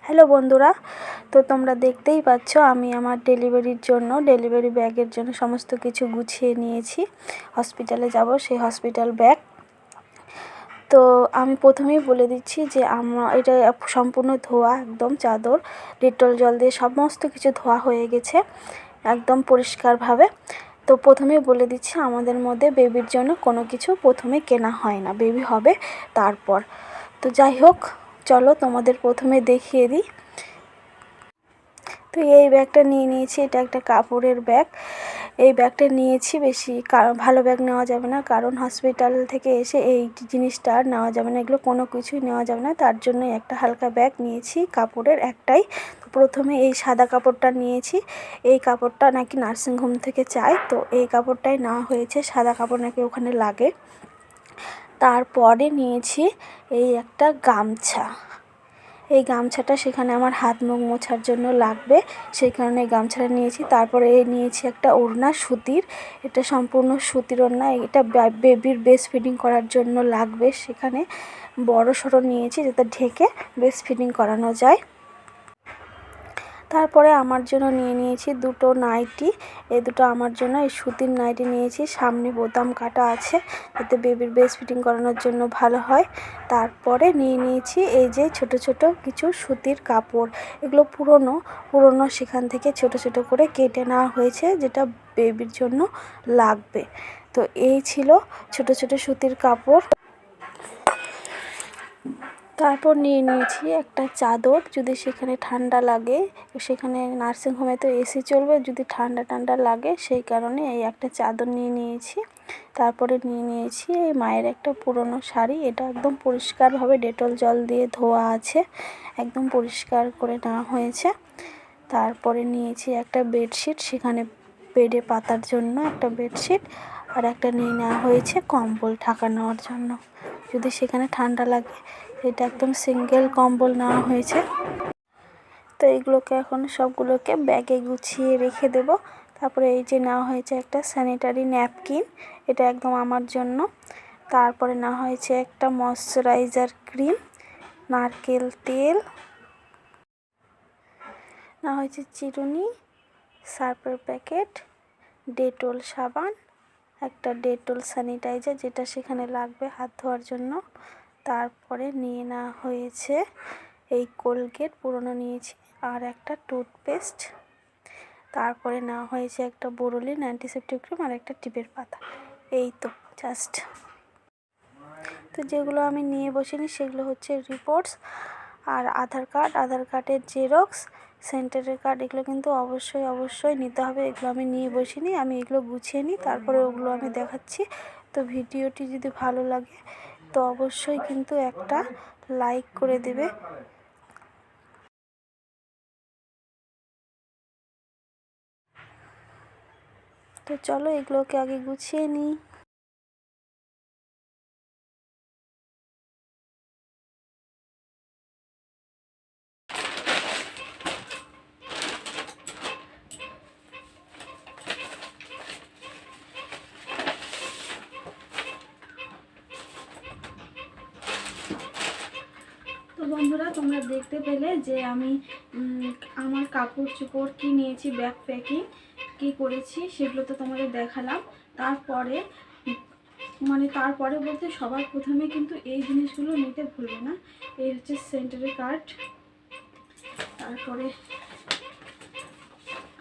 Hello বন্ধুরা, তো তোমরা দেখতেই পাচ্ছ আমি আমার ডেলিভারি ব্যাগের জন্য সমস্ত কিছু গুছিয়ে নিয়েছি। হসপিটালে যাব, সেই হসপিটাল ব্যাগ। তো আমি প্রথমেই বলে দিচ্ছি যে এটা সম্পূর্ণ ধোয়া, একদম চাদর ডেটল জল দিয়ে সমস্ত কিছু ধোয়া হয়ে গেছে একদম পরিষ্কারভাবে। তো প্রথমেই বলে দিচ্ছি, আমাদের মধ্যে বেবির জন্য কোনো কিছু প্রথমে কেনা হয় না, বেবি হবে তারপর। তো যাই হোক, চলো তোমাদের প্রথমে দেখিয়ে দিই। তো এই ব্যাগটা নিয়ে নিয়েছি, এটা একটা কাপড়ের ব্যাগ। এই ব্যাগটা নিয়েছি, বেশি ভালো ব্যাগ নেওয়া যাবে না, কারণ হসপিটাল থেকে এসে এই জিনিসটা আর নেওয়া যাবে না, এগুলো কোনো কিছুই নেওয়া যাবে না। তার জন্যই একটা হালকা ব্যাগ নিয়েছি, কাপড়ের একটাই। তো প্রথমে এই সাদা কাপড়টা নিয়েছি, এই কাপড়টা নাকি নার্সিংহোম থেকে চায়, তো এই কাপড়টাই নেওয়া হয়েছে, সাদা কাপড় নাকি ওখানে লাগে। তারপরে নিয়েছি এই একটা গামছা। এই গামছাটা সেখানে আমার হাত মুখ মোছার জন্য লাগবে, সেই কারণে এই গামছাটা নিয়েছি। তারপরে নিয়েছি একটা ওড়না সুতির, এটা সম্পূর্ণ সুতির ওড়না, এটা বেবির ব্রেস্ট ফিডিং করার জন্য লাগবে, সেখানে বড় সড়ো নিয়েছি যাতে ঢেকে ব্রেস্ট ফিডিং করানো যায়। তারপরে আমার জন্য নিয়ে নিয়েছি দুটো নাইটি, এই দুটো আমার জন্য, এই সুতির নাইটি নিয়েছি, সামনে বোতাম কাটা আছে যাতে বেবির ব্রেস্ট ফিডিং করানোর জন্য ভালো হয়। তারপরে নিয়ে নিয়েছি এই যে ছোট ছোট কিছু সুতির কাপড়, এগুলো পুরনো সেখান থেকে ছোট ছোট করে কেটে নেওয়া হয়েছে, যেটা বেবির জন্য লাগবে। তো এই ছিল ছোট ছোট সুতির কাপড়। তারপর নিয়ে নিয়েছি একটা চাদর, যদি সেখানে ঠান্ডা লাগে, সেখানে নার্সিংহোমে তো এসি চলবে, যদি ঠান্ডা লাগে সেই কারণে এই একটা চাদর নিয়ে নিয়েছি। তারপরে নিয়ে নিয়েছি এই মায়ের একটা পুরনো শাড়ি, এটা একদম পরিষ্কারভাবে ডেটল জল দিয়ে ধোয়া আছে, একদম পরিষ্কার করে নেওয়া হয়েছে। তারপরে নিয়েছি একটা বেডশিট, সেখানে বেডে পাতার জন্য একটা বেডশিট, আর একটা নিয়ে নেওয়া হয়েছে কম্বল ঢাকা নেওয়ার জন্য, যদি সেখানে ঠান্ডা লাগে। এটা একদম সিঙ্গেল কম্বল নেওয়া হয়েছে। তো এইগুলোকে এখন সবগুলোকে ব্যাগে গুছিয়ে রেখে দেব। তারপরে এই যে নেওয়া হয়েছে একটা স্যানিটারি ন্যাপকিন, এটা একদম আমার জন্য। তারপরে নেওয়া হয়েছে একটা ময়শ্চারাইজার ক্রিম, নারকেল তেল, নেওয়া হয়েছে চিরুনি, সার্ফের প্যাকেট, ডেটল সাবান, একটা ডেটল স্যানিটাইজার যেটা সেখানে লাগবে হাত ধোয়ার জন্য। তারপরে নিয়ে নেওয়া হয়েছে এই কোলগেট পুরনো নিয়েছি, আর একটা টুথপেস্ট। তারপরে নেওয়া হয়েছে একটা বোরোলিন অ্যান্টিসেপ্টিক ক্রিম, আর একটা টিপের পাতা। এই তো জাস্ট। তো যেগুলো আমি নিয়ে বসিনি সেগুলো হচ্ছে রিপোর্টস আর আধার কার্ডের জেরক্স, সেন্টারের কার্ড, এগুলো কিন্তু অবশ্যই নিতে হবে। এগুলো আমি নিয়ে বসিনি, আমি এগুলো গুছিয়ে নিই, তারপরে ওগুলো আমি দেখাচ্ছি। তো ভিডিওটি যদি ভালো লাগে তো অবশ্যই কিন্তু একটা লাইক করে দেবে। তো চলো এগুলোকে আগে গুছিয়ে নিই। তো বন্ধুরা, তোমরা দেখতে পেলে যে আমি আমার কাপড় চোপড় কী নিয়েছি, ব্যাগ প্যাকিং কী করেছি, সেগুলো তো তোমাদের দেখালাম। তারপরে বলতে সবার প্রথমে কিন্তু এই জিনিসগুলো নিতে ভুলবে না। এই হচ্ছে সেন্টারের কার্ড, তারপরে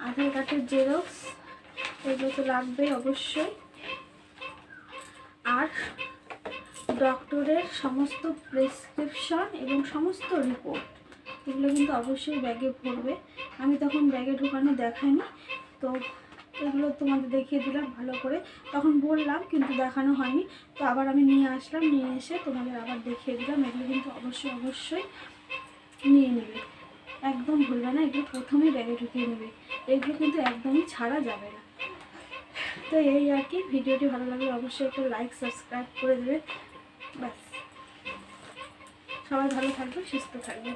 আধার কার্ডের জেরক্স, এগুলো তো লাগবে অবশ্যই, আর ডক্টরের সমস্ত প্রেসক্রিপশন এবং সমস্ত রিপোর্ট, এগুলো কিন্তু অবশ্যই ব্যাগে ভরবে। আমি তখন ব্যাগে ঢোকানো দেখাইনি, তো এগুলো তোমাদের দেখিয়ে দিলাম ভালো করে, তখন বললাম কিন্তু দেখানো হয়নি। তো আবার আমি নিয়ে আসলাম, নিয়ে এসে তোমাদের আবার দেখিয়ে দিলাম। এগুলো কিন্তু অবশ্যই নিয়ে নেবে, একদম ভুলবে না, এগুলো প্রথমেই ব্যাগে ঢুকিয়ে নেবে, এগুলো কিন্তু একদমই ছাড়া যাবে না। তো এই আর কি, ভিডিওটি ভালো লাগলে অবশ্যই একটা লাইক সাবস্ক্রাইব করে দেবে। ব্যাস, সবাই ভালো থাকবে, সুস্থ থাকবে।